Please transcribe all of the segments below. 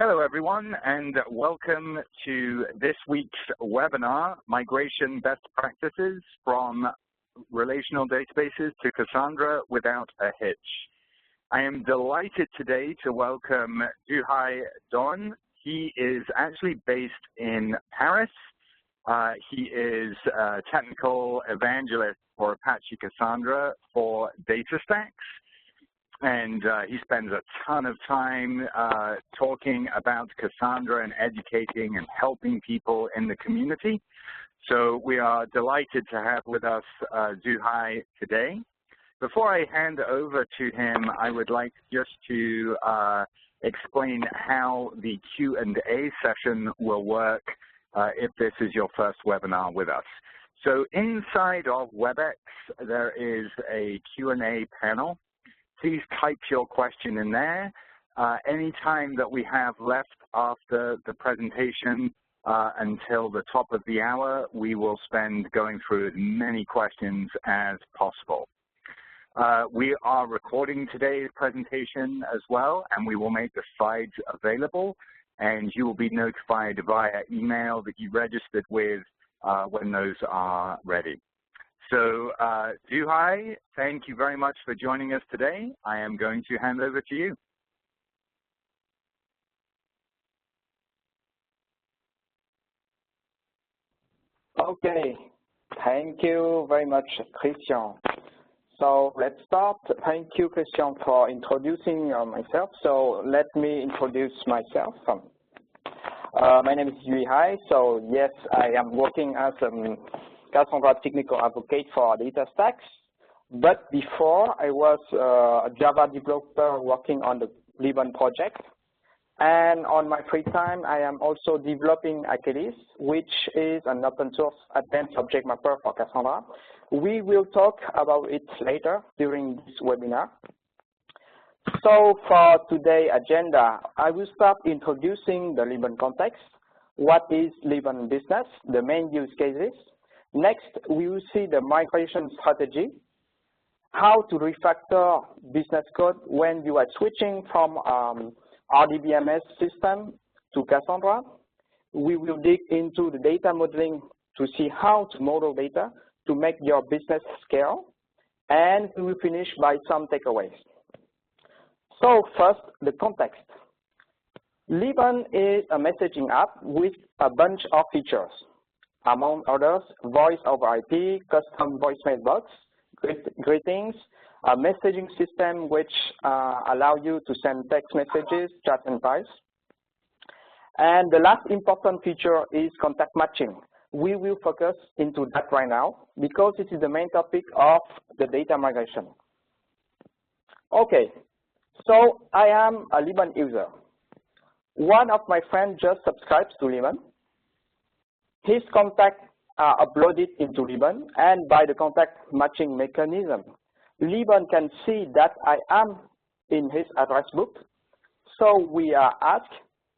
Hello, everyone, and welcome to this week's webinar, Migration Best Practices from Relational Databases to Cassandra Without a Hitch. I am delighted today to welcome Duhai Don. He is actually based in Paris. He is a technical evangelist for Apache Cassandra for DataStax. And he spends a ton of time talking about Cassandra and educating and helping people in the community. So we are delighted to have with us Duhai today. Before I hand over to him, I would like just to explain how the Q&A session will work if this is your first webinar with us. So inside of WebEx, there is a Q&A panel. Please type your question in there. Any time that we have left after the presentation until the top of the hour, we will spend going through as many questions as possible. We are recording today's presentation as well, and we will make the slides available, and you will be notified via email that you registered with when those are ready. So, Duhai, thank you very much for joining us today. I am going to hand over to you. Okay, thank you very much, Christian. So let's start. Thank you, Christian, for introducing myself. So let me introduce myself. My name is Duhai. So yes, I am working as a Cassandra technical advocate for DataStax, but before I was a Java developer working on the Liban project, and on my free time I am also developing Achilles, which is an open source advanced object mapper for Cassandra. We will talk about it later during this webinar. So for today's agenda, I will start introducing the Liban context, what is Liban business, the main use cases. Next, we will see the migration strategy, how to refactor business code when you are switching from RDBMS system to Cassandra. We will dig into the data modeling to see how to model data to make your business scale, and we will finish by some takeaways. So first, the context. Liban is a messaging app with a bunch of features. Among others, voice over IP, custom voice mailbox, greetings, a messaging system which allow you to send text messages, chat, and files. And the last important feature is contact matching. We will focus into that right now because it is the main topic of the data migration. Okay, so I am a Liban user. One of my friends just subscribes to Liban. His contacts are uploaded into Liban, and by the contact matching mechanism, Liban can see that I am in his address book. So we are asked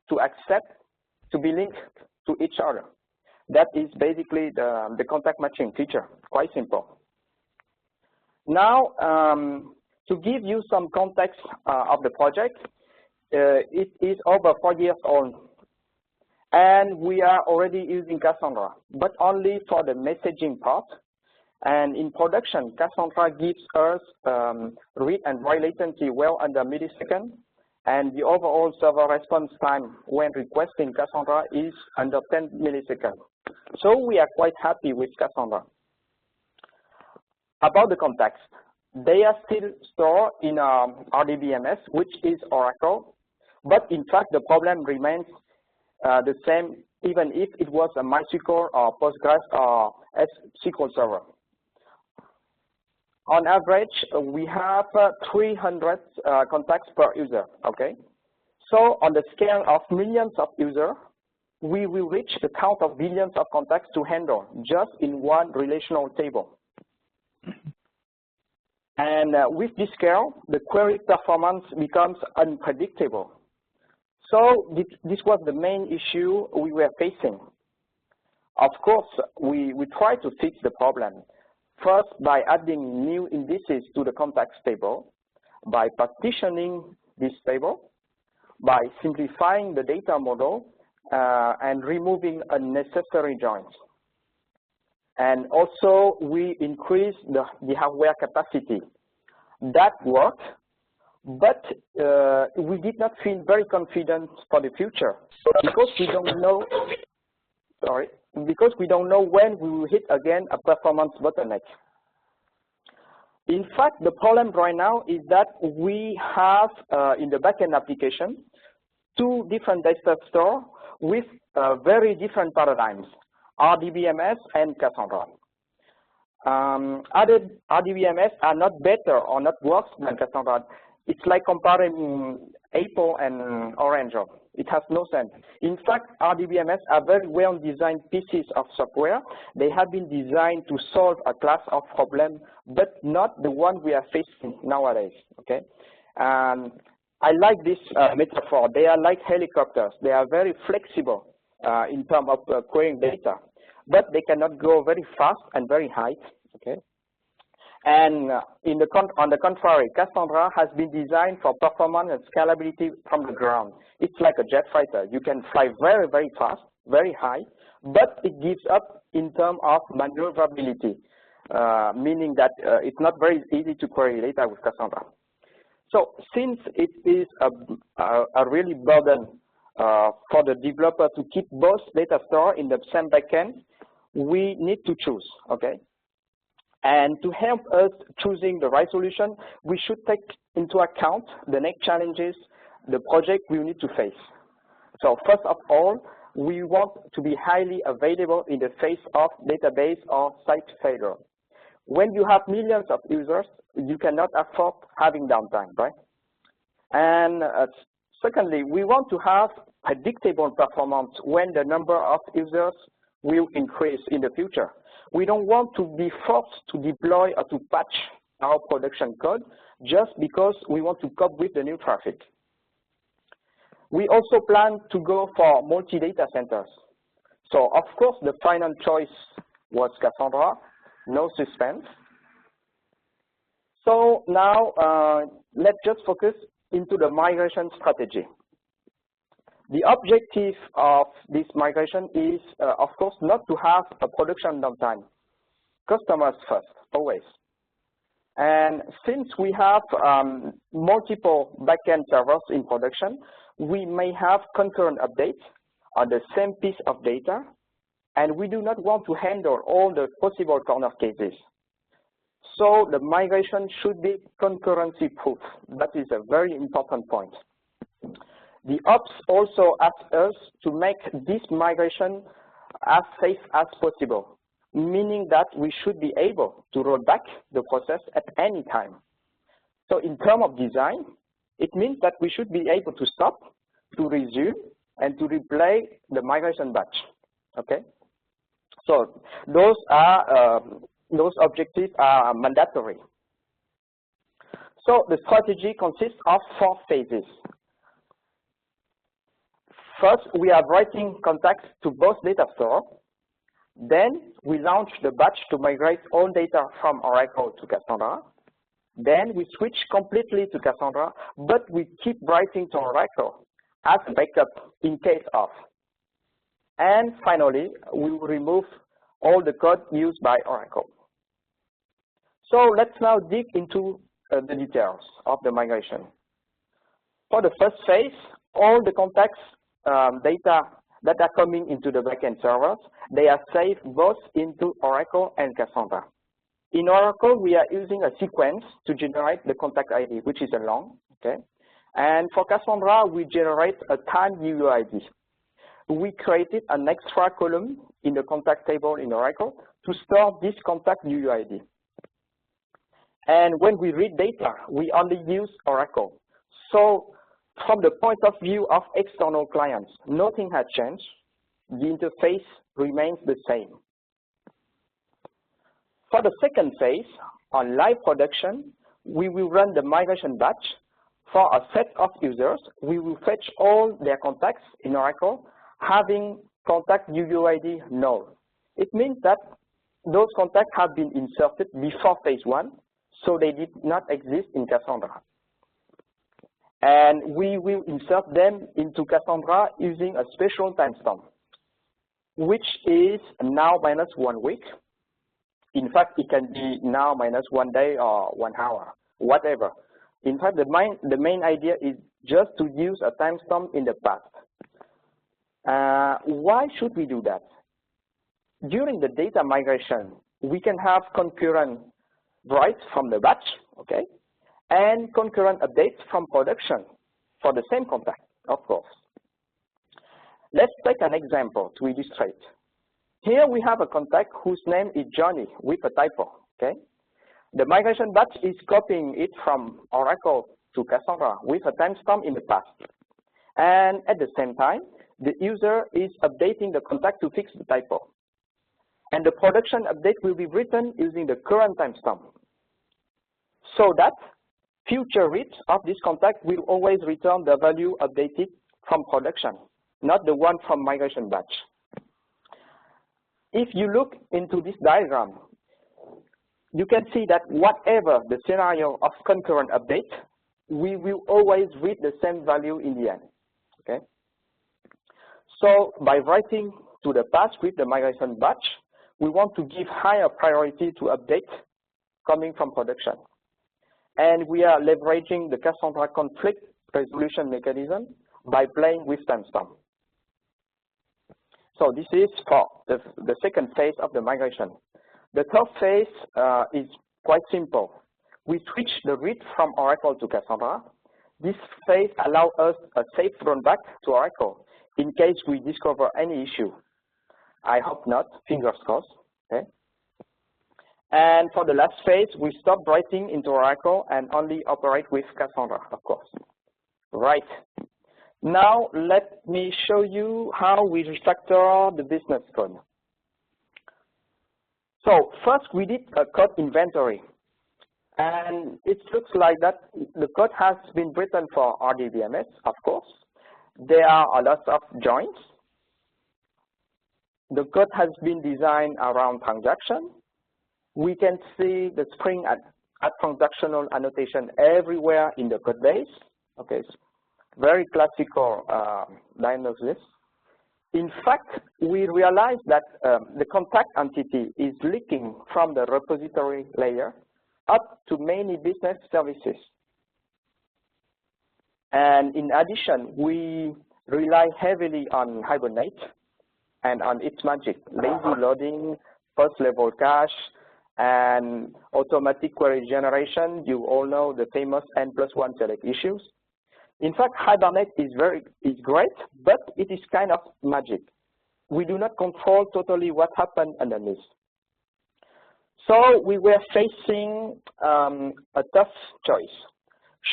to accept to be linked to each other. That is basically the contact matching feature, quite simple. Now, to give you some context of the project, it is over 4 years old. And we are already using Cassandra, but only for the messaging part. And in production, Cassandra gives us read and write latency well under millisecond, and the overall server response time when requesting Cassandra is under 10 milliseconds. So we are quite happy with Cassandra. About the context, they are still stored in RDBMS, which is Oracle, but in fact the problem remains the same even if it was a MySQL or Postgres or SQL server. On average, we have 300 contacts per user, okay? So on the scale of millions of users, we will reach the count of billions of contacts to handle just in one relational table. And with this scale, the query performance becomes unpredictable. So this was the main issue we were facing. Of course, we tried to fix the problem. First, by adding new indices to the contacts table, by partitioning this table, by simplifying the data model and removing unnecessary joins. And also, we increase the hardware capacity. That worked, but we did not feel very confident for the future because we don't know. Because we don't know when we will hit again a performance bottleneck. In fact, the problem right now is that we have in the backend application 2 different data stores with very different paradigms, RDBMS and Cassandra. RDBMS are not better or not worse than Cassandra. It's like comparing apple and orange. It has no sense. In fact, RDBMS are very well-designed pieces of software. They have been designed to solve a class of problems, but not the one we are facing nowadays. Okay, I like this metaphor. They are like helicopters. They are very flexible in terms of querying data, but they cannot go very fast and very high. Okay. And on the contrary, Cassandra has been designed for performance and scalability from the ground. It's like a jet fighter. You can fly very, very fast, very high, but it gives up in terms of maneuverability, meaning that it's not very easy to query data with Cassandra. So since it is a really burden for the developer to keep both data stores in the same backend, we need to choose, okay? And to help us choosing the right solution, we should take into account the next challenges the project will need to face. So first of all, we want to be highly available in the face of database or site failure. When you have millions of users, you cannot afford having downtime, right? And secondly, we want to have predictable performance when the number of users will increase in the future. We don't want to be forced to deploy or to patch our production code just because we want to cope with the new traffic. We also plan to go for multi-data centers. So of course, the final choice was Cassandra, no suspense. So now let's just focus into the migration strategy. The objective of this migration is, of course, not to have a production downtime. Customers first, always. And since we have multiple backend servers in production, we may have concurrent updates on the same piece of data, and we do not want to handle all the possible corner cases. So the migration should be concurrency proof. That is a very important point. The ops also ask us to make this migration as safe as possible, meaning that we should be able to roll back the process at any time. So in terms of design, it means that we should be able to stop, to resume, and to replay the migration batch. Okay? So those objectives are mandatory. So the strategy consists of 4 phases. First, we are writing contacts to both data stores. Then we launch the batch to migrate all data from Oracle to Cassandra. Then we switch completely to Cassandra, but we keep writing to Oracle as a backup in case of. And finally, we will remove all the code used by Oracle. So let's now dig into the details of the migration. For the first phase, all the contacts data that are coming into the backend servers, they are saved both into Oracle and Cassandra. In Oracle, we are using a sequence to generate the contact ID, which is a long, okay? And for Cassandra, we generate a time UUID. We created an extra column in the contact table in Oracle to store this contact UUID. And when we read data, we only use Oracle. So from the point of view of external clients, nothing has changed. The interface remains the same. For the second phase, on live production, we will run the migration batch. For a set of users, we will fetch all their contacts in Oracle, having contact UUID null. It means that those contacts have been inserted before phase 1, so they did not exist in Cassandra. and we will insert them into Cassandra using a special timestamp, which is now minus 1 week. In fact, it can be now minus 1 day or 1 hour, whatever. In fact, the main idea is just to use a timestamp in the past. Why should we do that? During the data migration, we can have concurrent writes from the batch, okay, and concurrent updates from production for the same contact, of course. Let's take an example to illustrate. Here we have a contact whose name is Johnny with a typo, okay? The migration batch is copying it from Oracle to Cassandra with a timestamp in the past. And at the same time, the user is updating the contact to fix the typo. And the production update will be written using the current timestamp, so that future reads of this contact will always return the value updated from production, not the one from migration batch. If you look into this diagram, you can see that whatever the scenario of concurrent update, we will always read the same value in the end, okay? So by writing to the past with the migration batch, we want to give higher priority to update coming from production. And we are leveraging the Cassandra conflict resolution mechanism by playing with timestamp. So this is for the second phase of the migration. The third phase is quite simple. We switch the read from Oracle to Cassandra. This phase allows us a safe rollback to Oracle in case we discover any issue. I hope not, fingers crossed, okay? And for the last phase, we stop writing into Oracle and only operate with Cassandra, of course. Right. Now, let me show you how we refactor the business code. So first, we did a code inventory. And it looks like that the code has been written for RDBMS, of course. There are a lot of joins. The code has been designed around transaction. We can see the string at transactional annotation everywhere in the code base. Okay, it's very classical diagnosis. In fact, we realized that the contact entity is leaking from the repository layer up to many business services. And in addition, we rely heavily on Hibernate and on its magic, lazy loading, first-level cache, and automatic query generation. You all know the famous N+1 select issues. In fact, Hibernate is great, but it is kind of magic. We do not control totally what happened underneath. So we were facing a tough choice.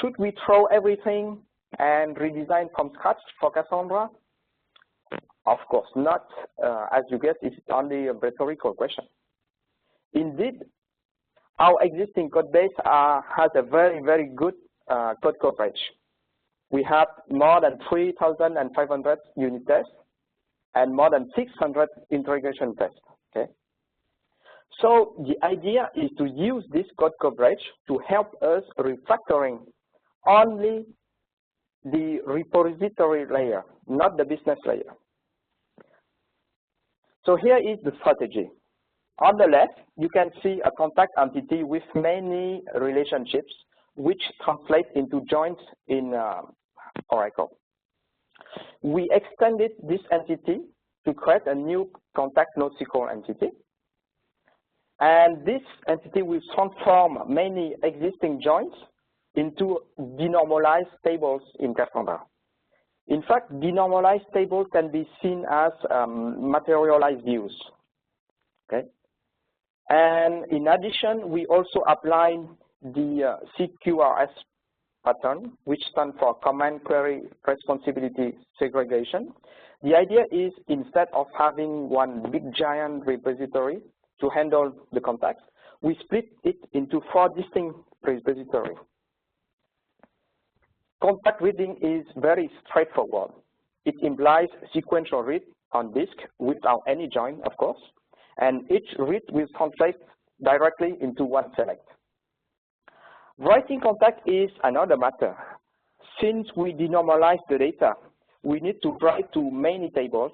Should we throw everything and redesign from scratch for Cassandra? Of course not. As you guess, it's only a rhetorical question. Indeed, our existing code base has a very, very good code coverage. We have more than 3,500 unit tests and more than 600 integration tests. Okay. So the idea is to use this code coverage to help us refactoring only the repository layer, not the business layer. So here is the strategy. On the left, you can see a contact entity with many relationships, which translate into joins in Oracle. We extended this entity to create a new contact NoSQL entity. And this entity will transform many existing joins into denormalized tables in Cassandra. In fact, denormalized tables can be seen as materialized views. Okay. And in addition, we also apply the CQRS pattern, which stands for Command Query Responsibility Segregation. The idea is, instead of having one big giant repository to handle the contacts, we split it into 4 distinct repositories. Contact reading is very straightforward. It implies sequential read on disk without any join, of course, and each read will translate directly into one select. Writing contact is another matter. since we denormalize the data, we need to write to many tables,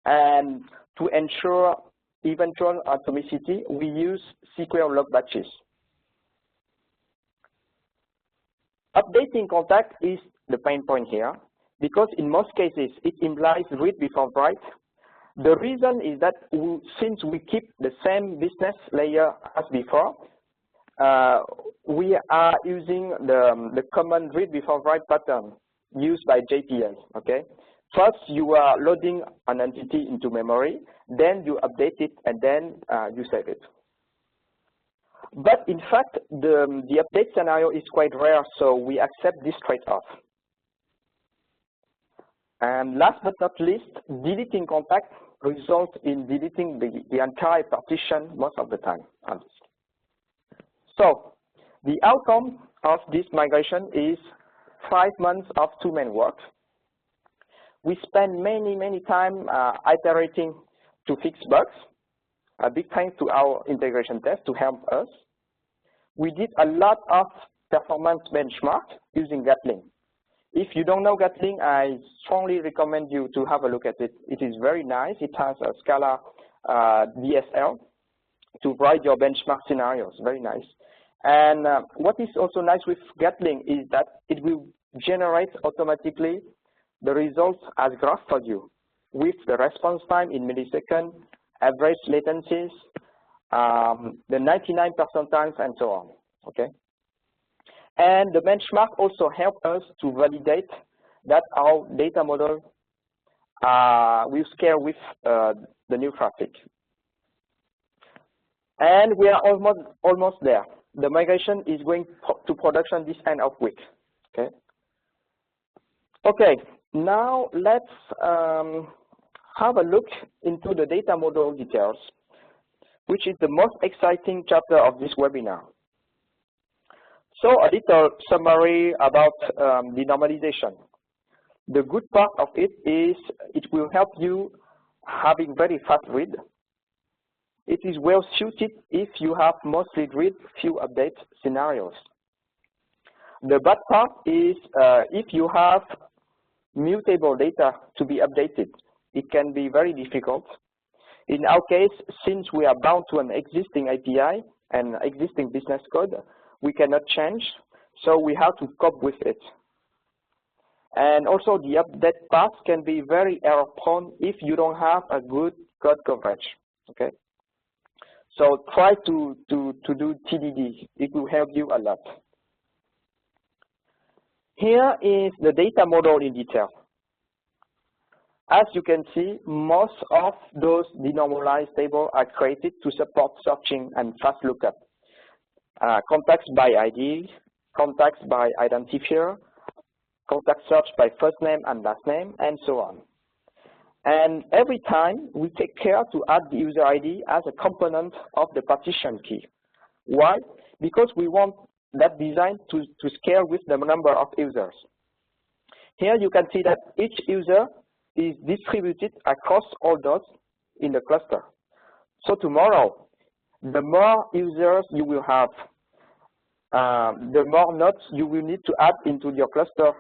and to ensure eventual atomicity, we use SQL log batches. Updating contact is the pain point here, because in most cases it implies read before write. The reason is that since we keep the same business layer as before, we are using the common read before write pattern used by JPA. Okay, first you are loading an entity into memory, then you update it, and then you save it. But in fact, the update scenario is quite rare, so we accept this trade-off. And last but not least, deleting contact results in deleting the entire partition most of the time. So the outcome of this migration is 5 months of two-man work. We spend many time iterating to fix bugs. A big thanks to our integration test to help us. We did a lot of performance benchmark using Gatling. If you don't know Gatling, I strongly recommend you to have a look at it. It is very nice. It has a Scala DSL to write your benchmark scenarios. Very nice. And what is also nice with Gatling is that it will generate automatically the results as graph for you with the response time in milliseconds, average latencies, the 99 percentiles, and so on. Okay. And the benchmark also helps us to validate that our data model will scale with the new traffic. And we are almost there. The migration is going to production this end of week. Okay. Okay. Now let's have a look into the data model details, which is the most exciting chapter of this webinar. So a little summary about denormalization. The good part of it is it will help you having very fast read. It is well suited if you have mostly read, few update scenarios. The bad part is if you have mutable data to be updated, it can be very difficult. In our case, since we are bound to an existing API and existing business code, we cannot change, so we have to cope with it. And also the update path can be very error prone if you don't have a good code coverage. Okay. So try to do TDD. It will help you a lot. Here is the data model in detail. As you can see, most of those denormalized tables are created to support searching and fast lookup. Contacts by ID, contacts by identifier, contact search by first name and last name, and so on. And every time we take care to add the user ID as a component of the partition key. Why? Because we want that design to scale with the number of users. Here you can see that each user is distributed across all nodes in the cluster. So tomorrow, the more users you will have, the more nodes you will need to add into your cluster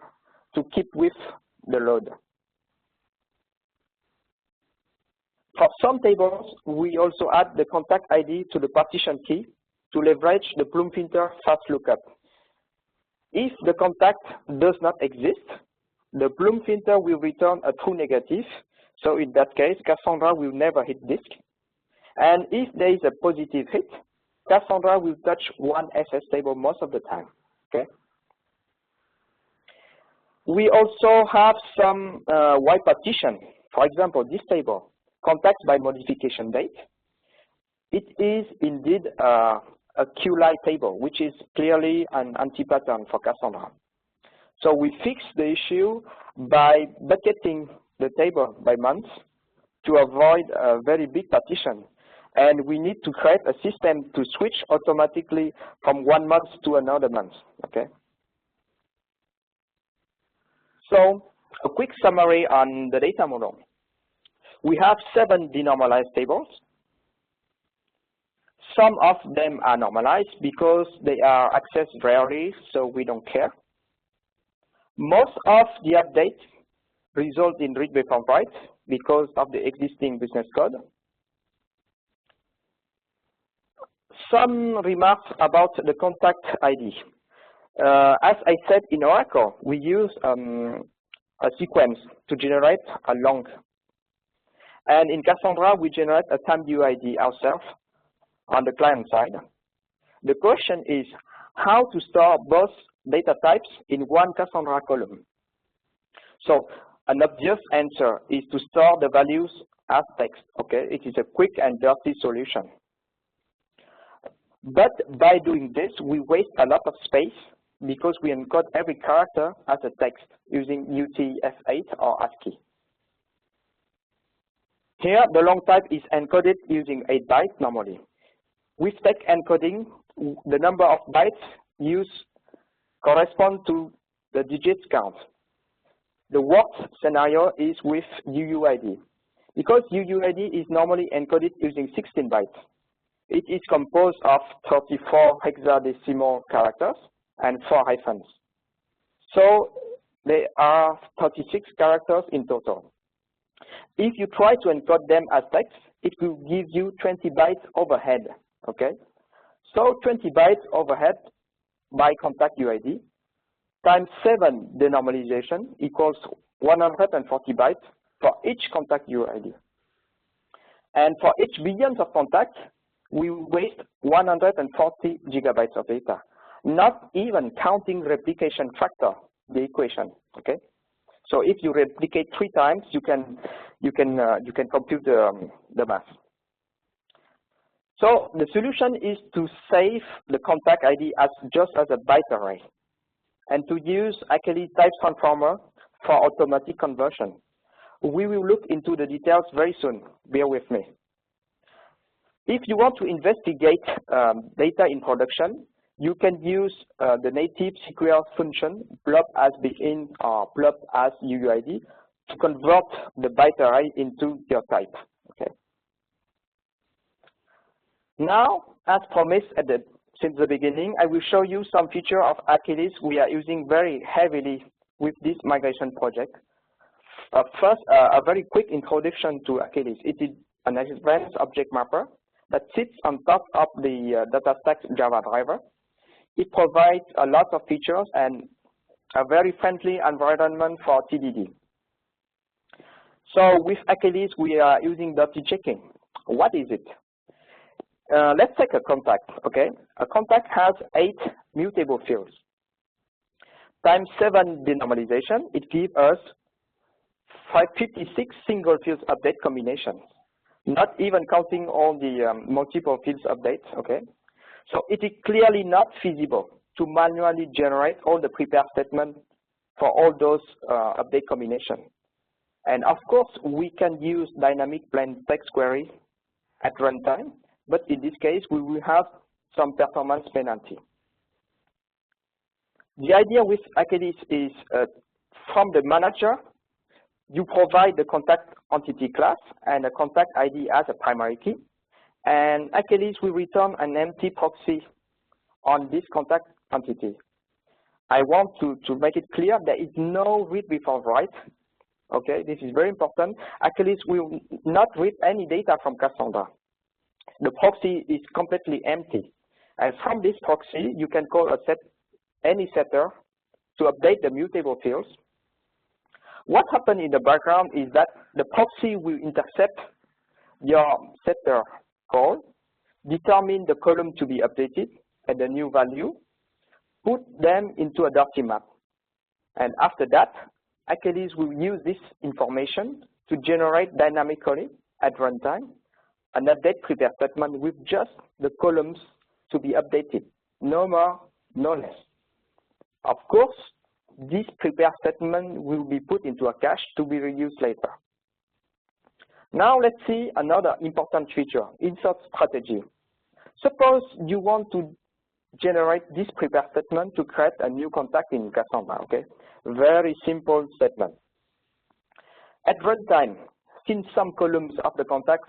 to keep with the load. For some tables, we also add the contact ID to the partition key to leverage the Bloom filter fast lookup. If the contact does not exist, the Bloom filter will return a true negative. So in that case, Cassandra will never hit disk. And if there is a positive hit, Cassandra will touch one SS table most of the time. Okay. We also have some white partition. For example, this table, contacts by modification date. It is indeed a QLI table, which is clearly an anti-pattern for Cassandra. So we fix the issue by bucketing the table by month to avoid a very big partition. And we need to create a system to switch automatically from one month to another month. Okay. So a quick summary on the data model. We have 7 denormalized tables. Some of them are normalized because they are accessed rarely, so we don't care. Most of the updates result in read before write because of the existing business code. Some remarks about the contact ID. As I said, in Oracle, we use a sequence to generate a long. And in Cassandra, we generate a timed UID ourselves on the client side. The question is how to store both data types in one Cassandra column. So an obvious answer is to store the values as text. Okay, it is a quick and dirty solution. But by doing this, we waste a lot of space because we encode every character as a text using UTF-8 or ASCII. Here, the long type is encoded using 8 bytes normally. With text encoding, the number of bytes used correspond to the digits count. The worst scenario is with UUID. Because UUID is normally encoded using 16 bytes. It is composed of 34 hexadecimal characters and 4 hyphens. So there are 36 characters in total. If you try to encode them as text, it will give you 20 bytes overhead. Okay, so 20 bytes overhead by contact UID times 7 denormalization equals 140 bytes for each contact UID. And for each billions of contacts, we waste 140 gigabytes of data, not even counting replication factor, the equation. Okay, so if you replicate 3 times, you can compute the math. So the solution is to save the contact ID as just as a byte array, and to use Achilles type transformer for automatic conversion. We will look into the details very soon. Bear with me. If you want to investigate data in production, you can use the native SQL function blob as begin or blob as UUID to convert the byte array into your type. Okay. Now, as promised since the beginning, I will show you some features of Achilles we are using very heavily with this migration project. First, a very quick introduction to Achilles. It is an advanced object mapper that sits on top of the DataStax Java driver. It provides a lot of features and a very friendly environment for TDD. So with Achilles, we are using dirty checking. What is it? Let's take a contact. Okay, a contact has 8 mutable fields. Times 7 denormalization, it gives us 556 single fields update combinations, not even counting all the multiple fields updates. Okay, so it is clearly not feasible to manually generate all the prepare statements for all those update combinations. And of course, we can use dynamic plain text query at runtime, but in this case, we will have some performance penalty. The idea with Achilles is from the manager, you provide the contact entity class and a contact ID as a primary key, and Achilles will return an empty proxy on this contact entity. I want to make it clear there is no read before write. Okay, this is very important. Achilles will not read any data from Cassandra. The proxy is completely empty. And from this proxy, you can call any setter to update the mutable fields. What happens in the background is that the proxy will intercept your setter call, determine the column to be updated at the new value, put them into a dirty map. And after that, Achilles will use this information to generate dynamically at runtime an update prepare statement with just the columns to be updated, no more, no less. Of course, this prepare statement will be put into a cache to be reused later. Now let's see another important feature, insert strategy. Suppose you want to generate this prepare statement to create a new contact in Cassandra, okay? Very simple statement. At runtime, since some columns of the contact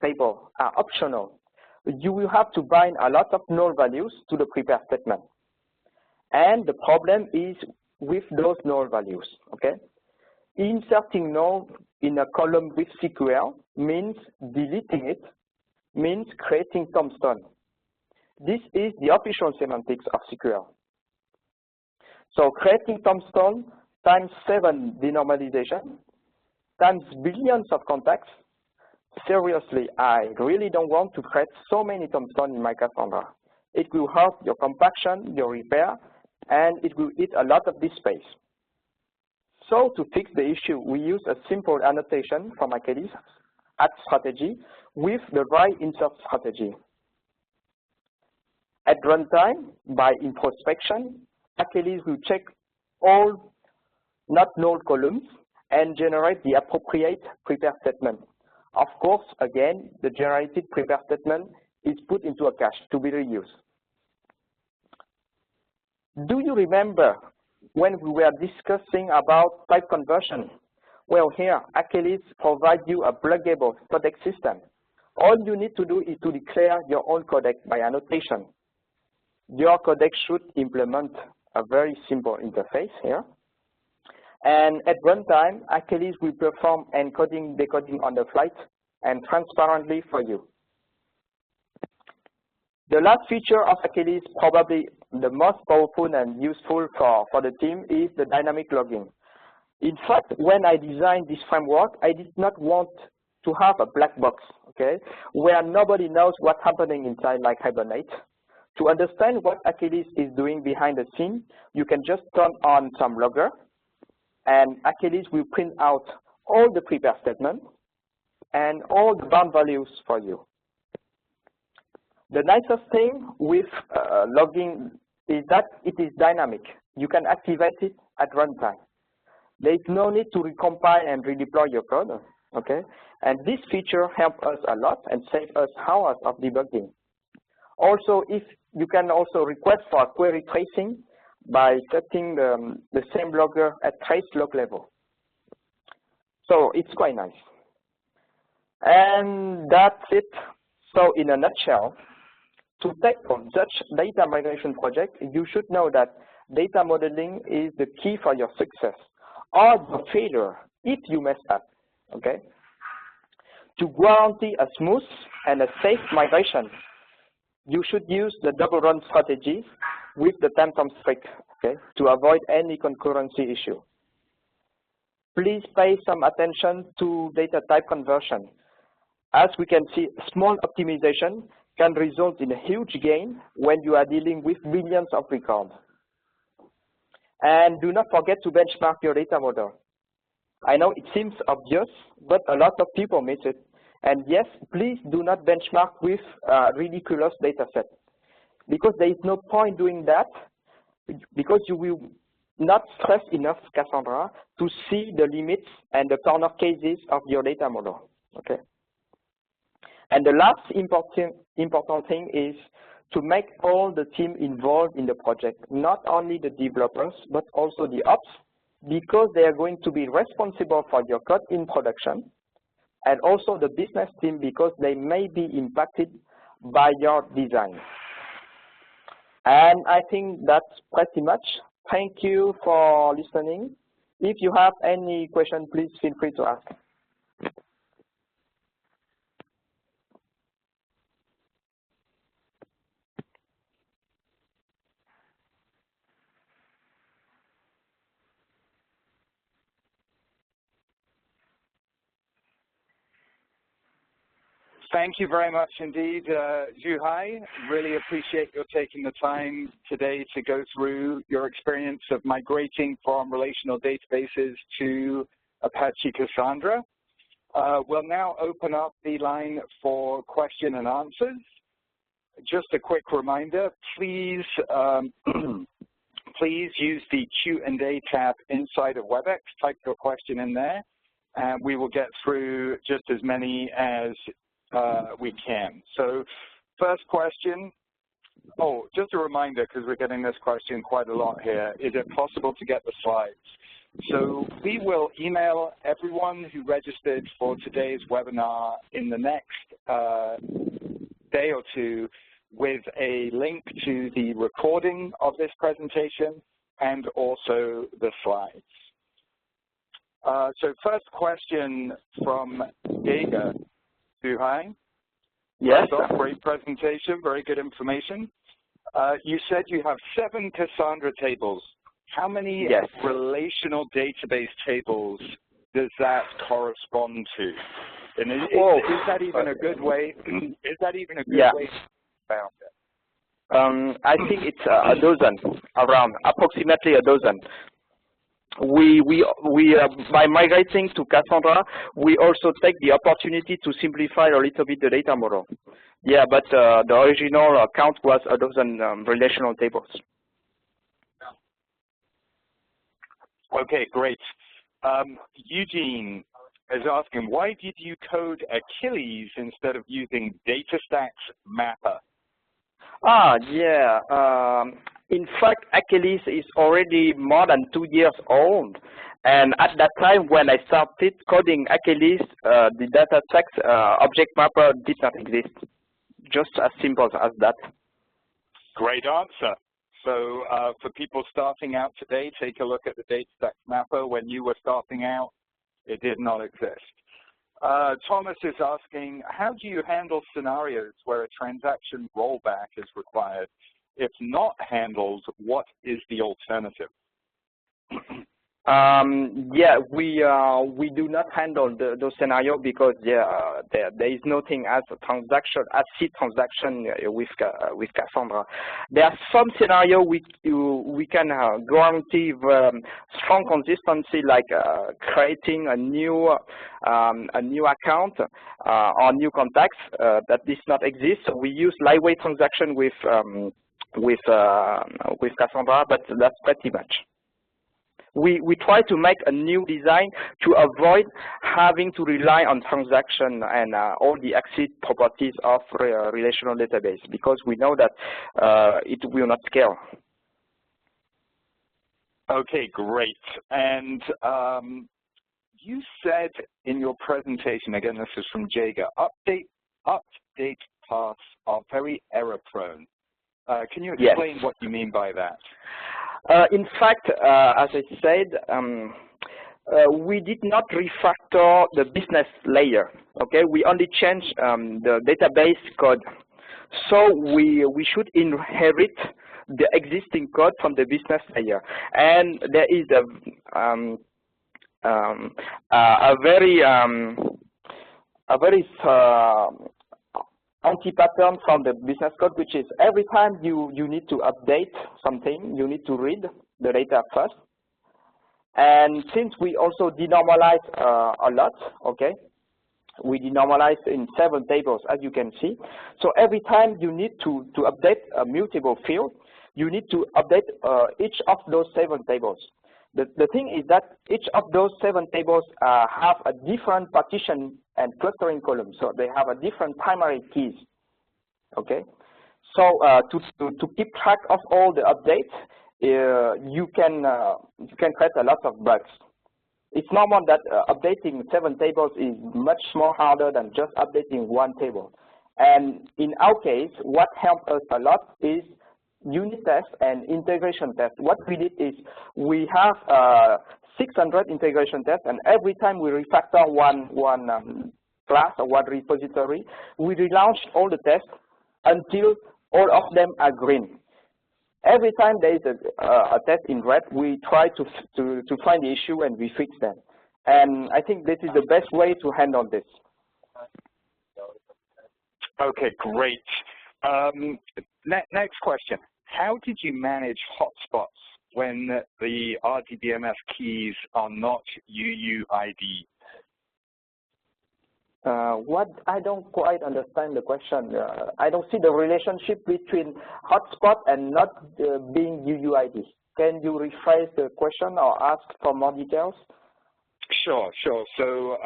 table are optional, you will have to bind a lot of null values to the prepare statement. And the problem is with those null values, okay? Inserting null in a column with SQL means deleting it, means creating tombstone. This is the official semantics of SQL. So creating tombstone times 7 denormalization, times billions of contacts. Seriously, I really don't want to create so many tombstones in my Cassandra. It will hurt your compaction, your repair, and it will eat a lot of disk space. So to fix the issue, we use a simple annotation from Achilles, add strategy, with the right insert strategy. At runtime, by introspection, Achilles will check all not null columns and generate the appropriate prepare statement. Of course, again, the generated prepare statement is put into a cache to be reused. Do you remember when we were discussing about type conversion? Well, here, Achilles provides you a pluggable codec system. All you need to do is to declare your own codec by annotation. Your codec should implement a very simple interface here. And at runtime, Achilles will perform encoding, decoding on the flight and transparently for you. The last feature of Achilles, probably the most powerful and useful for the team, is the dynamic logging. In fact, when I designed this framework, I did not want to have a black box, okay, where nobody knows what's happening inside like Hibernate. To understand what Achilles is doing behind the scene, you can just turn on some logger, and Achilles will print out all the prepare statements and all the bound values for you. The nicest thing with logging is that it is dynamic. You can activate it at runtime. There is no need to recompile and redeploy your code, okay? And this feature helps us a lot and saves us hours of debugging. Also, if you can also request for a query tracing by setting the same logger at trace log level. So it's quite nice. And that's it. So in a nutshell, to tackle such data migration project, you should know that data modeling is the key for your success or the failure if you mess up, okay? To guarantee a smooth and a safe migration, you should use the double run strategy with the temp-temp strict, okay, to avoid any concurrency issue. Please pay some attention to data type conversion. As we can see, small optimization can result in a huge gain when you are dealing with billions of records. And do not forget to benchmark your data model. I know it seems obvious, but a lot of people miss it. And yes, please do not benchmark with ridiculous data set, because there is no point doing that, because you will not stress enough Cassandra to see the limits and the corner cases of your data model, okay? And the last important thing is to make all the team involved in the project, not only the developers, but also the ops, because they are going to be responsible for your code in production, and also the business team, because they may be impacted by your design. And I think that's pretty much. Thank you for listening. If you have any question, please feel free to ask. Thank you very much indeed, Zhuhai. Really appreciate your taking the time today to go through your experience of migrating from relational databases to Apache Cassandra. We'll now open up the line for question and answers. Just a quick reminder, please, please use the Q&A tab inside of WebEx. Type your question in there, and we will get through just as many as we can. So first question, just a reminder, because we're getting this question quite a lot here, is it possible to get the slides? So we will email everyone who registered for today's webinar in the next day or two with a link to the recording of this presentation and also the slides. So first question from Jaeger. Hi. Yes. Great presentation, very good information. You said you have 7 Cassandra tables. How many relational database tables does that correspond to? And is that even a good way? Is that even a good way to think about it? I think it's a dozen, around approximately a dozen. By migrating to Cassandra, we also take the opportunity to simplify a little bit the data model. Yeah, but the original count was a dozen relational tables. Okay, great. Eugene is asking, why did you code Achilles instead of using DataStax Mapper? In fact, Achilles is already more than 2 years old. And at that time, when I started coding Achilles, the DataStax object mapper did not exist. Just as simple as that. Great answer. So for people starting out today, take a look at the DataStax Mapper. When you were starting out, it did not exist. Thomas is asking, how do you handle scenarios where a transaction rollback is required? If not handled, what is the alternative? We do not handle those scenarios because there is nothing as a transaction, as seed transaction with Cassandra. There are some scenarios we can guarantee strong consistency, like creating a new account or new contacts that does not exist. So we use lightweight transaction with Cassandra, but that's pretty much. We try to make a new design to avoid having to rely on transaction and all the exit properties of relational database, because we know that it will not scale. Okay, great. And you said in your presentation, again, this is from Jaeger, update paths are very error prone. Can you explain what you mean by that? In fact, as I said, we did not refactor the business layer. Okay, we only changed the database code. So we should inherit the existing code from the business layer, and there is a very anti-pattern from the business code, which is every time you need to update something, you need to read the data first. And since we also denormalize a lot, okay, we denormalize in 7 tables, as you can see. So every time you need to update a mutable field, you need to update each of those 7 tables. The thing is that each of those 7 tables have a different partition and clustering column, so they have a different primary keys. Okay, so to keep track of all the updates, you can create a lot of bugs. It's normal that updating 7 tables is much more harder than just updating 1 table. And in our case, what helped us a lot is unit tests and integration tests. What we did is we have 600 integration tests, and every time we refactor one class or one repository, we relaunch all the tests until all of them are green. Every time there is a test in red, we try to find the issue and we fix them. And I think this is the best way to handle this. Okay, great. Next question. How did you manage hotspots when the RDBMS keys are not UUID? What I don't quite understand the question. I don't see the relationship between hotspot and not being UUID. Can you rephrase the question or ask for more details? Sure. So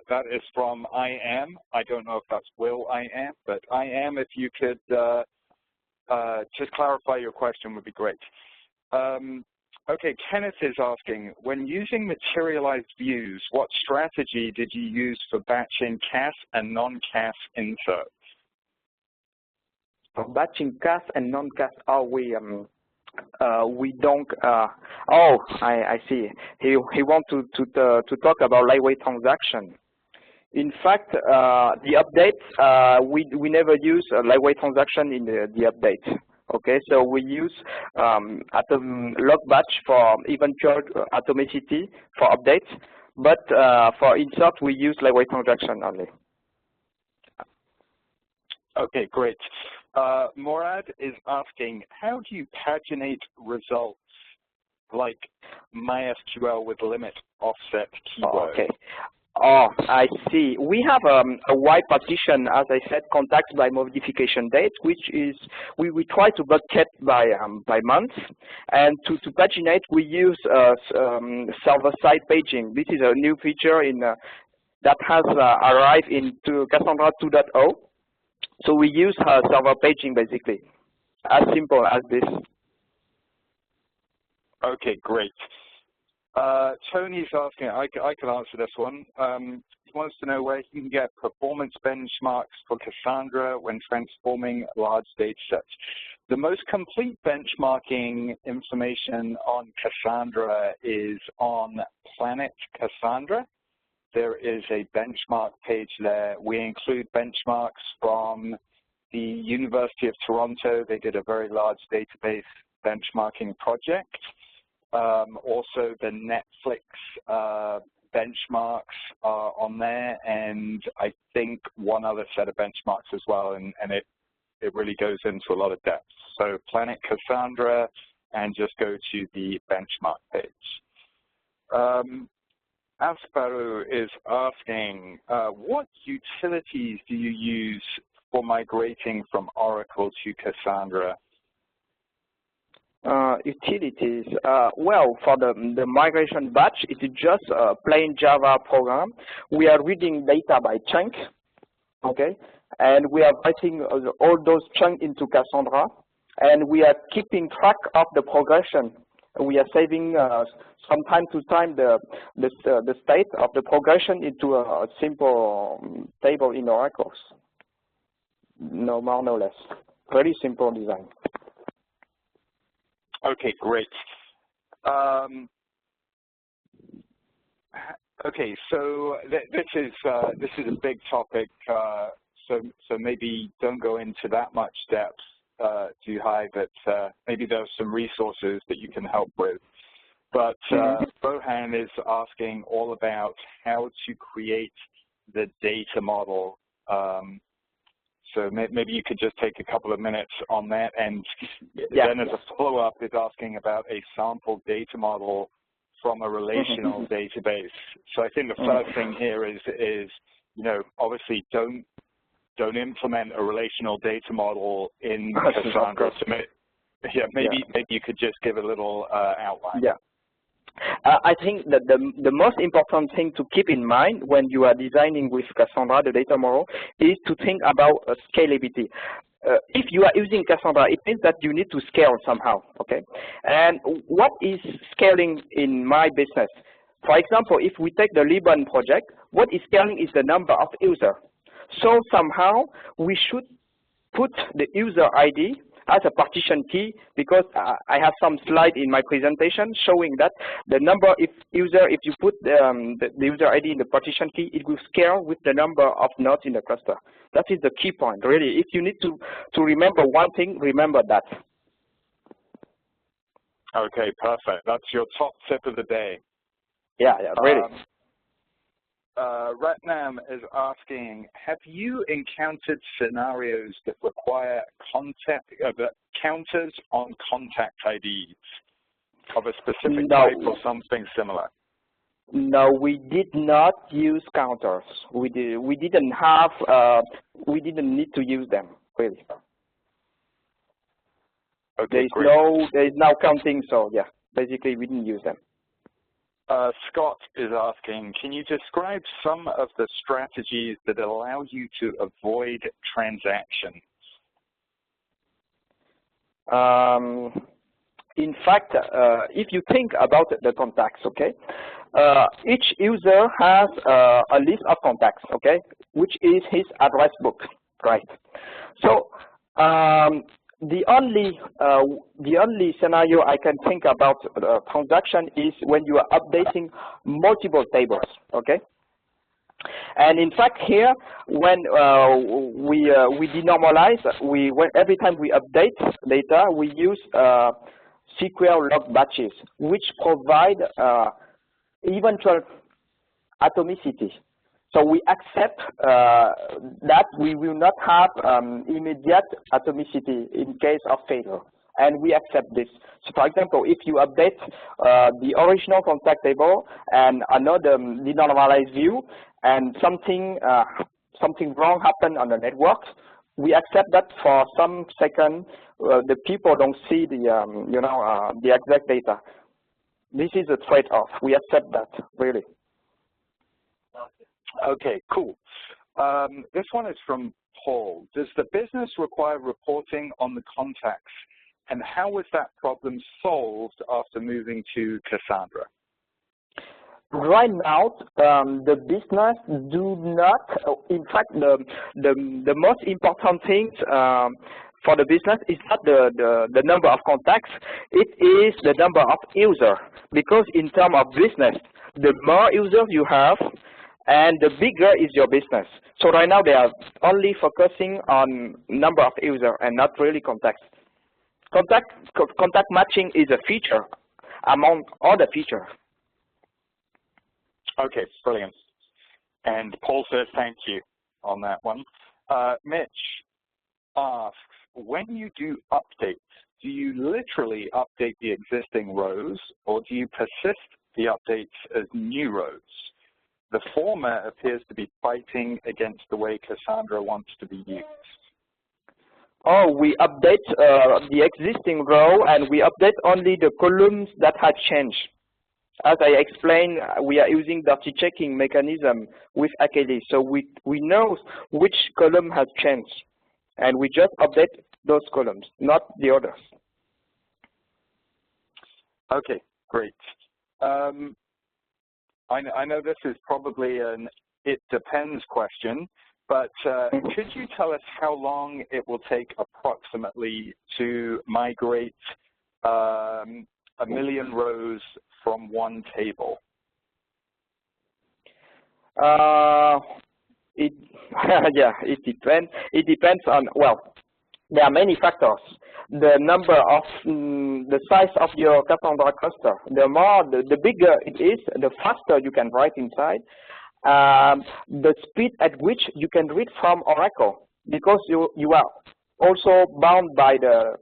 that is from IM. I don't know if that's Will IM, but IM, if you could just clarify your question would be great. Okay, Kenneth is asking, when using materialized views, what strategy did you use for batching CAS and non-CAS inserts? For batching CAS and non-CAS, we don't. Oh, I see. He wants to talk about lightweight transaction. In fact, the updates, we never use a lightweight transaction in the update. Okay, so we use atom log batch for even pure atomicity for updates, but for insert we use lightweight transaction only. Okay, great. Morad is asking, how do you paginate results like MySQL with limit offset keyword? Okay. Oh, I see. We have a wide partition, as I said, contacts by modification date, which is we try to bucket by month, and to paginate we use server-side paging. This is a new feature in that has arrived into Cassandra 2.0. So we use server paging basically, as simple as this. Okay, great. Tony's asking, I can answer this one. He wants to know where he can get performance benchmarks for Cassandra when transforming large data sets. The most complete benchmarking information on Cassandra is on Planet Cassandra. There is a benchmark page there. We include benchmarks from the University of Toronto. They did a very large database benchmarking project. Also, the Netflix benchmarks are on there, and I think one other set of benchmarks as well, and it really goes into a lot of depth. So Planet Cassandra, and just go to the benchmark page. Asparu is asking, what utilities do you use for migrating from Oracle to Cassandra? Utilities. Well, for the migration batch, it is just a plain Java program. We are reading data by chunk, okay, and we are writing all those chunks into Cassandra, and we are keeping track of the progression. We are saving from time to time the state of the progression into a simple table in Oracle. No more, no less. Very simple design. Okay, great. Okay, so this is a big topic. So maybe don't go into that much depth too high, but maybe there's some resources that you can help with. But Bohan is asking all about how to create the data model. So maybe you could just take a couple of minutes on that, and then as a follow-up is asking about a sample data model from a relational database. So I think the first thing here is you know, obviously don't implement a relational data model in Cassandra. So maybe you could just give a little outline. Yeah. I think that the most important thing to keep in mind when you are designing with Cassandra, the data model, is to think about scalability. If you are using Cassandra, it means that you need to scale somehow, okay? And what is scaling in my business? For example, if we take the Liban project, what is scaling is the number of users. So somehow we should put the user ID as a partition key, because I have some slide in my presentation showing that the number if you put the user ID in the partition key, it will scale with the number of nodes in the cluster. That is the key point, really. If you need to remember one thing, remember that. Okay, perfect. That's your top tip of the day. Yeah, really. Ratnam is asking, have you encountered scenarios that require counters on contact IDs of a specific type or something similar? No, we did not use counters. We didn't need to use them, really. Okay, there is no counting, so yeah, basically we didn't use them. Scott is asking, can you describe some of the strategies that allow you to avoid transactions? In fact, if you think about the contacts, okay, each user has a list of contacts, okay, which is his address book, right? So the only scenario I can think about transaction is when you are updating multiple tables, okay? And in fact, here when we denormalize, every time we update data, we use SQL log batches, which provide eventual atomicity. So we accept that we will not have immediate atomicity in case of failure, and we accept this. So for example, if you update the original contact table and another denormalized view, and something wrong happened on the network, we accept that for some second the people don't see the exact data. This is a trade-off. We accept that, really. Okay, cool. This one is from Paul. Does the business require reporting on the contacts, and how was that problem solved after moving to Cassandra? Right now, the business do not. In fact, the most important thing for the business is not the number of contacts. It is the number of users, because in terms of business, the more users you have, and the bigger is your business. So right now they are only focusing on number of users and not really contacts. Contact matching is a feature among other features. Okay, brilliant. And Paul says thank you on that one. Mitch asks, when you do updates, do you literally update the existing rows, or do you persist the updates as new rows? The former appears to be fighting against the way Cassandra wants to be used. Oh, we update the existing row, and we update only the columns that had changed. As I explained, we are using dirty checking mechanism with Achilles, so we know which column has changed, and we just update those columns, not the others. Okay, great. I know this is probably an it depends question, but could you tell us how long it will take approximately to migrate 1 million rows from one table? Yeah, it depends. It depends on, well, there are many factors. The number of, the size of your Cassandra cluster. The bigger it is, the faster you can write inside. The speed at which you can read from Oracle, because you are also bound by the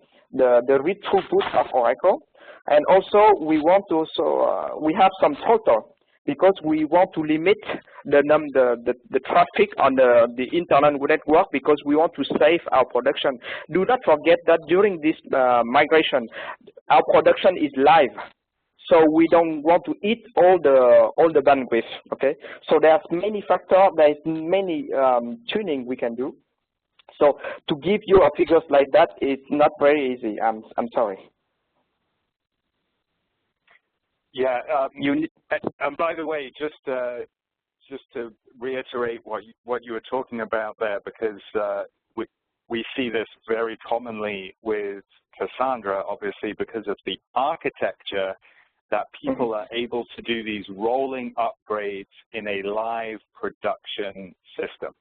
read throughput of Oracle. And also we want to we have some throttle, because we want to limit the traffic on the internal network, because we want to save our production. Do not forget that during this migration, our production is live, so we don't want to eat all the bandwidth. Okay, so there's many factors. There's many tuning we can do. So to give you a figures like that is not very easy. I'm sorry. Yeah, and by the way, just to reiterate what you were talking about there, because we see this very commonly with Cassandra, obviously, because of the architecture, that people are able to do these rolling upgrades in a live production system,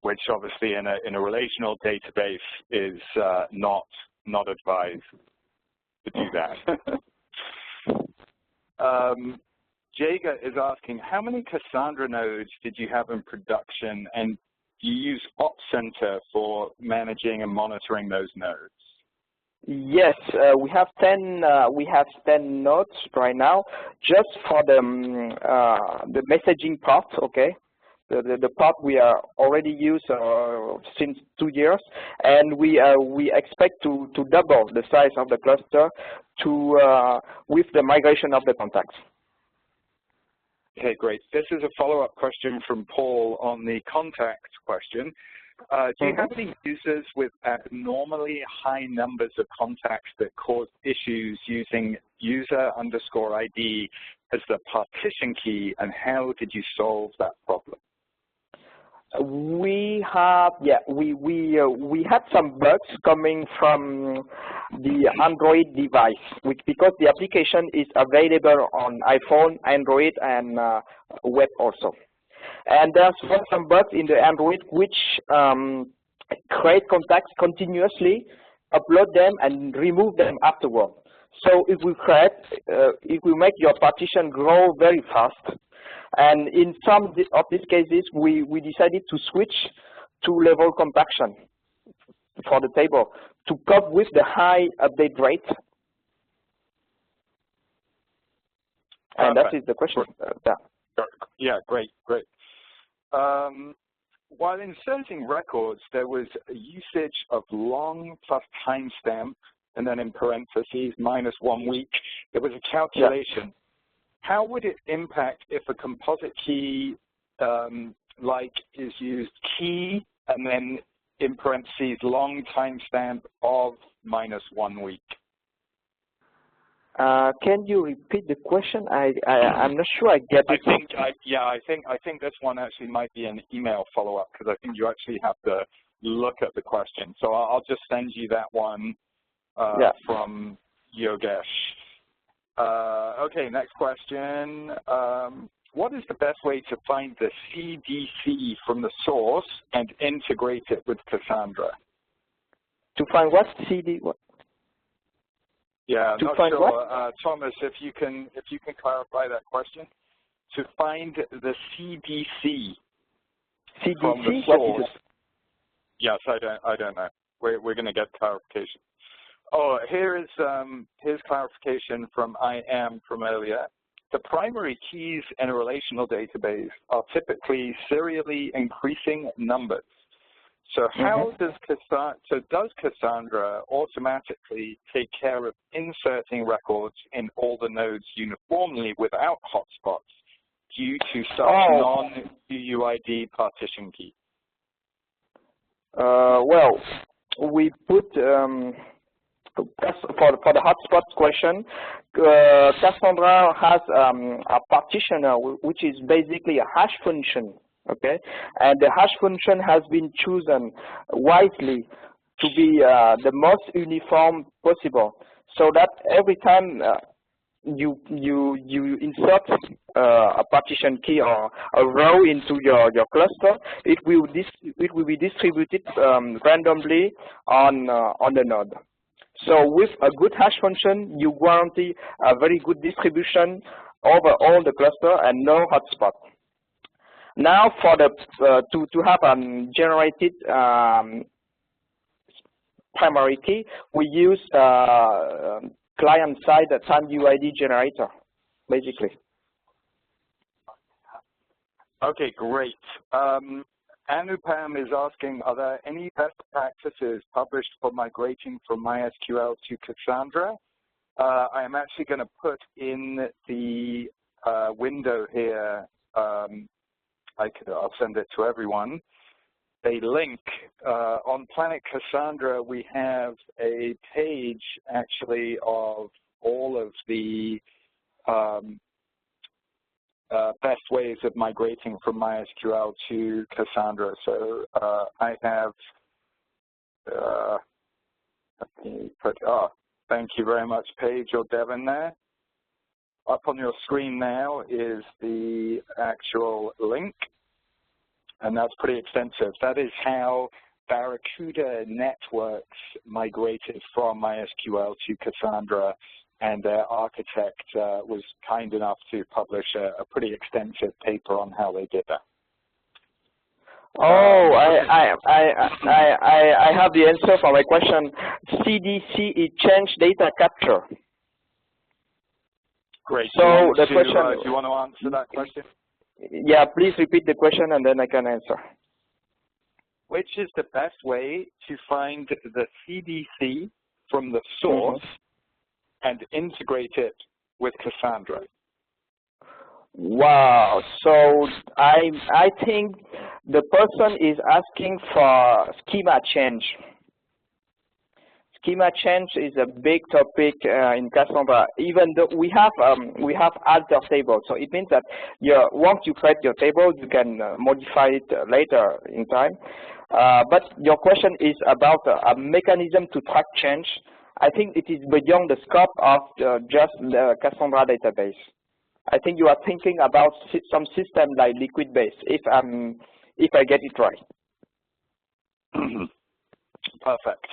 which obviously in a relational database is not advised to do that. Jaga is asking, how many Cassandra nodes did you have in production, and do you use Ops Center for managing and monitoring those nodes? Yes, we have 10. We have 10 nodes right now, just for the messaging part. Okay, the part we are already used since 2 years, and we expect to double the size of the cluster with the migration of the contacts. Okay, great. This is a follow-up question from Paul on the contact question. Do you have any users with abnormally high numbers of contacts that cause issues using user_ID as the partition key, and how did you solve that problem? We had some bugs coming from the Android device, because the application is available on iPhone, Android, and web also. And there's some bugs in the Android which create contacts continuously, upload them, and remove them afterward. So if we make your partition grow very fast, and in some of these cases, we decided to switch to level compaction for the table to cope with the high update rate. And that is the question. Yeah, great. While inserting records, there was a usage of long plus timestamp, and then in parentheses, -1 week. There was a calculation. Yeah. How would it impact if a composite key is used key and then in parentheses long timestamp of -1 week? Can you repeat the question? I'm not sure I get it. I think this one actually might be an email follow-up, because I think you actually have to look at the question. So I'll just send you that one from Yogesh. Okay, next question. What is the best way to find the CDC from the source and integrate it with Cassandra? To find what? What? Yeah, to not find sure. What? Thomas, if you can clarify that question. To find the CDC from the source. What is it? Yes, I don't know. We're going to get clarification. Oh, here's clarification from from earlier. The primary keys in a relational database are typically serially increasing numbers. So how does Cassandra automatically take care of inserting records in all the nodes uniformly without hotspots due to such non-UUID partition key? Well, we put for the hotspots question, Cassandra has a partitioner which is basically a hash function. Okay, and the hash function has been chosen wisely to be the most uniform possible, so that every time you insert a partition key or a row into your cluster, it will be distributed randomly on the node. So with a good hash function, you guarantee a very good distribution over all the cluster and no hotspot. Now, for the to have a generated primary key, we use client-side time UID generator, basically. Okay, great. Anupam is asking, are there any best practices published for migrating from MySQL to Cassandra? I am actually going to put in the window here, I'll send it to everyone, a link. On Planet Cassandra, we have a page, actually, of all of the best ways of migrating from MySQL to Cassandra. So I have, thank you very much, Paige or Devin there. Up on your screen now is the actual link, and that's pretty extensive. That is how Barracuda Networks migrated from MySQL to Cassandra, and their architect was kind enough to publish a pretty extensive paper on how they did that. Oh, I have the answer for my question. CDC is change data capture. Great. So the question. Do you want to answer that question? Yeah, please repeat the question and then I can answer. Which is the best way to find the CDC from the source and integrate it with Cassandra? Wow. So I think the person is asking for schema change. schema change is a big topic in Cassandra. Even though we have alter tables, so it means that once you create your table, you can modify it later in time. But your question is about a mechanism to track change. I think it is beyond the scope of just the Cassandra database. I think you are thinking about some system like liquid base, if I get it right. Perfect.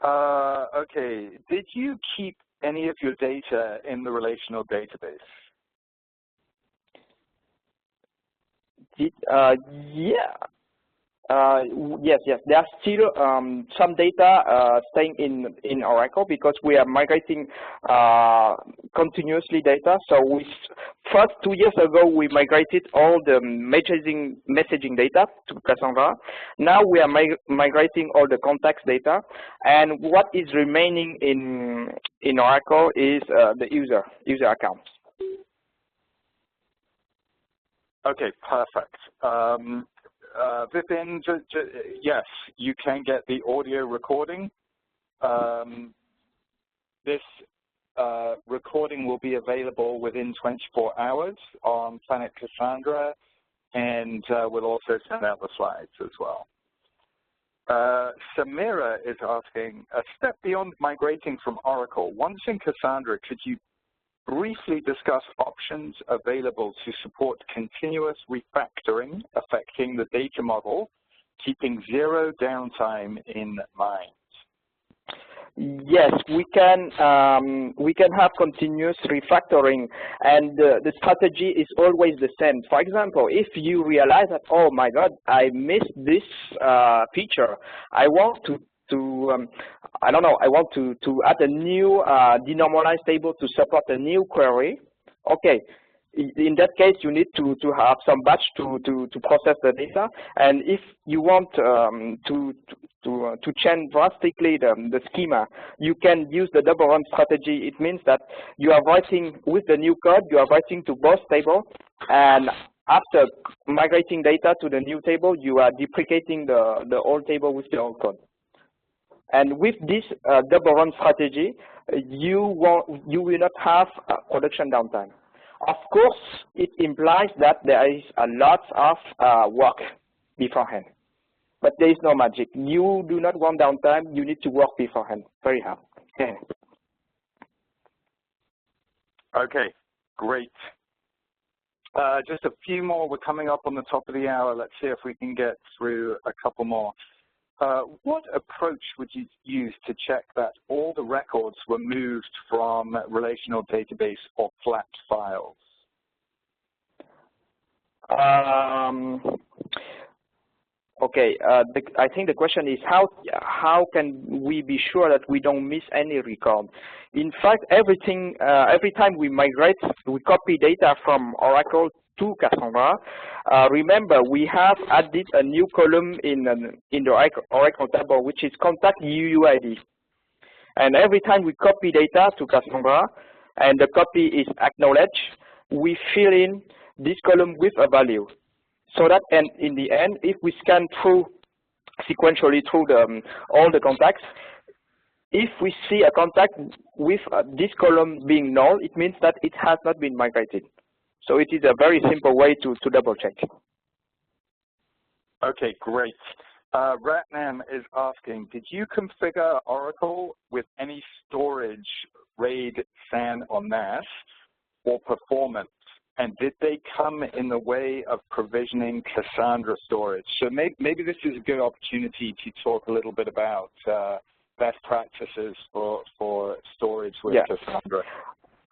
Okay, did you keep any of your data in the relational database? Yeah. Yes. There are still some data staying in Oracle because we are migrating continuously data. So first 2 years ago, we migrated all the messaging data to Cassandra. Now we are migrating all the context data, and what is remaining in Oracle is the user accounts. Okay, perfect. Vipin, yes, you can get the audio recording. This recording will be available within 24 hours on Planet Cassandra, and we'll also send out the slides as well. Samira is asking, a step beyond migrating from Oracle, once in Cassandra, could you briefly discuss options available to support continuous refactoring affecting the data model, keeping zero downtime in mind? Yes, we can have continuous refactoring, and the strategy is always the same. For example, if you realize that, oh my God, I missed this feature, I want to I don't know, I want to add a new denormalized table to support a new query. Okay, in that case, you need to have some batch to process the data. And if you want to change drastically the schema, you can use the double run strategy. It means that you are writing with the new code, you are writing to both tables, and after migrating data to the new table, you are deprecating the old table with the old code. And with this double run strategy, you will not have production downtime. Of course, it implies that there is a lot of work beforehand, but there is no magic. You do not want downtime. You need to work beforehand. Very hard. Yeah. Okay, great. Just a few more. We're coming up on the top of the hour. Let's see if we can get through a couple more. What approach would you use to check that all the records were moved from relational database or flat files? Okay, I think the question is how can we be sure that we don't miss any record? In fact, every time we migrate, we copy data from Oracle to Cassandra. Remember, we have added a new column in the Oracle table, which is contact UUID. And every time we copy data to Cassandra, and the copy is acknowledged, we fill in this column with a value. So that, and in the end, if we scan through sequentially through all the contacts, if we see a contact with this column being null, it means that it has not been migrated. So it is a very simple way to double check. Okay, great. Ratnam is asking, did you configure Oracle with any storage, RAID, SAN, or NAS, or performance? And did they come in the way of provisioning Cassandra storage? So maybe this is a good opportunity to talk a little bit about best practices for storage with Cassandra.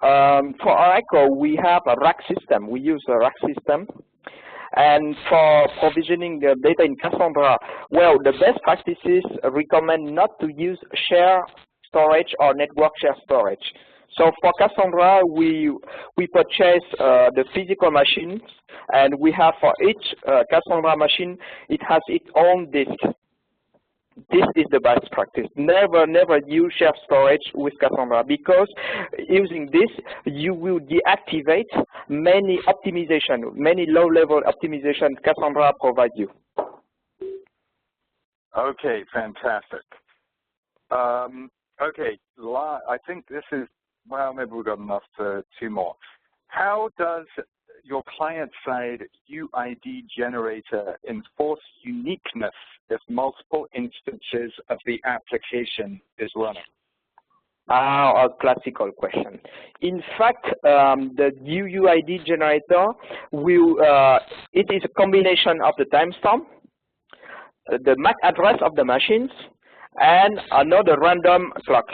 For Oracle, we have a rack system. We use a rack system. And for provisioning the data in Cassandra, well, the best practices recommend not to use share storage or network share storage. So for Cassandra, we purchase the physical machines, and we have for each Cassandra machine, it has its own disk. This is the best practice. Never use shared storage with Cassandra, because using this, you will deactivate many optimization, many low-level optimization Cassandra provides you. Okay, fantastic. Okay, I think this is, well, maybe we've got enough for 2 more. How does your client-side UID generator enforce uniqueness if multiple instances of the application is running? A classical question. In fact, the UUID generator will, it is a combination of the timestamp, the MAC address of the machines, and another random clock.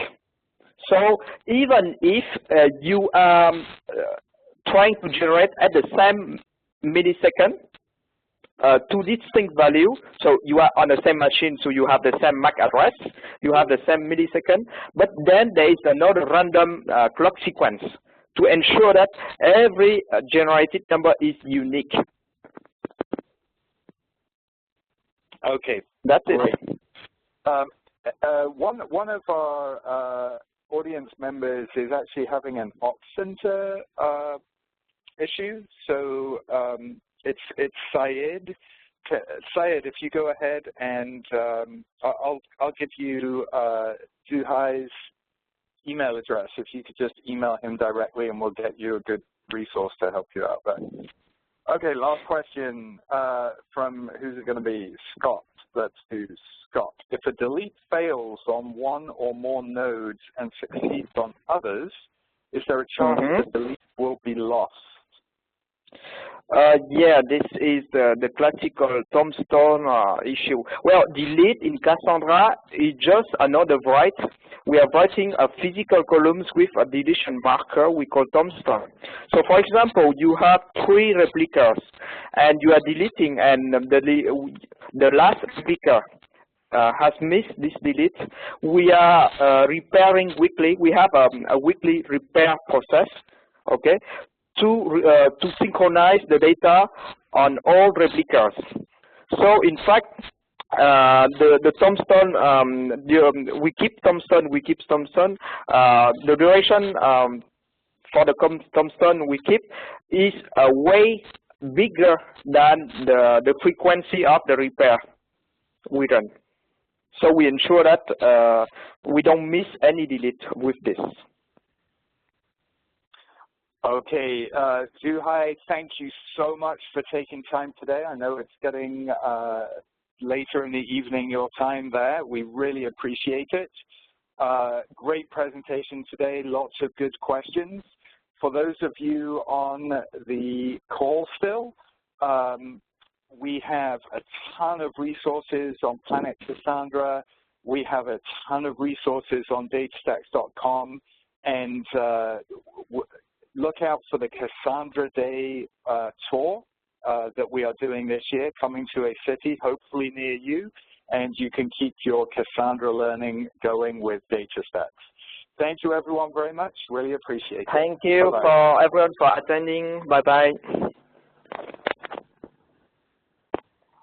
So even if you are trying to generate at the same millisecond, 2 distinct values, so you are on the same machine, so you have the same MAC address, you have the same millisecond, but then there is another random clock sequence to ensure that every generated number is unique. Okay, that's great. it. One of our audience members is actually having an op center issue, so it's Syed. Syed, if you go ahead and I'll give you Zuhai's email address. If you could just email him directly, and we'll get you a good resource to help you out there. Okay, last question from, who's it going to be? Scott. Let's do Scott. If a delete fails on one or more nodes and succeeds on others, is there a chance the delete will be lost? Yeah, this is the classical tombstone issue. Well, delete in Cassandra is just another write. We are writing a physical columns with a deletion marker we call tombstone. So, for example, you have 3 replicas, and you are deleting, and the last replica has missed this delete. We are repairing weekly. We have a weekly repair process, okay, to synchronize the data on all replicas. So in fact, the tombstone, we keep tombstone. The duration for the tombstone we keep is way bigger than the frequency of the repair we run. So we ensure that we don't miss any delete with this. Okay, Zuhai, thank you so much for taking time today. I know it's getting later in the evening your time there. We really appreciate it. Great presentation today, lots of good questions. For those of you on the call still, we have a ton of resources on Planet Cassandra. We have a ton of resources on datastacks.com, and look out for the Cassandra Day tour that we are doing this year, coming to a city hopefully near you, and you can keep your Cassandra learning going with DataStacks. Thank you everyone very much, really appreciate it. Thank you for everyone for attending. Bye-bye.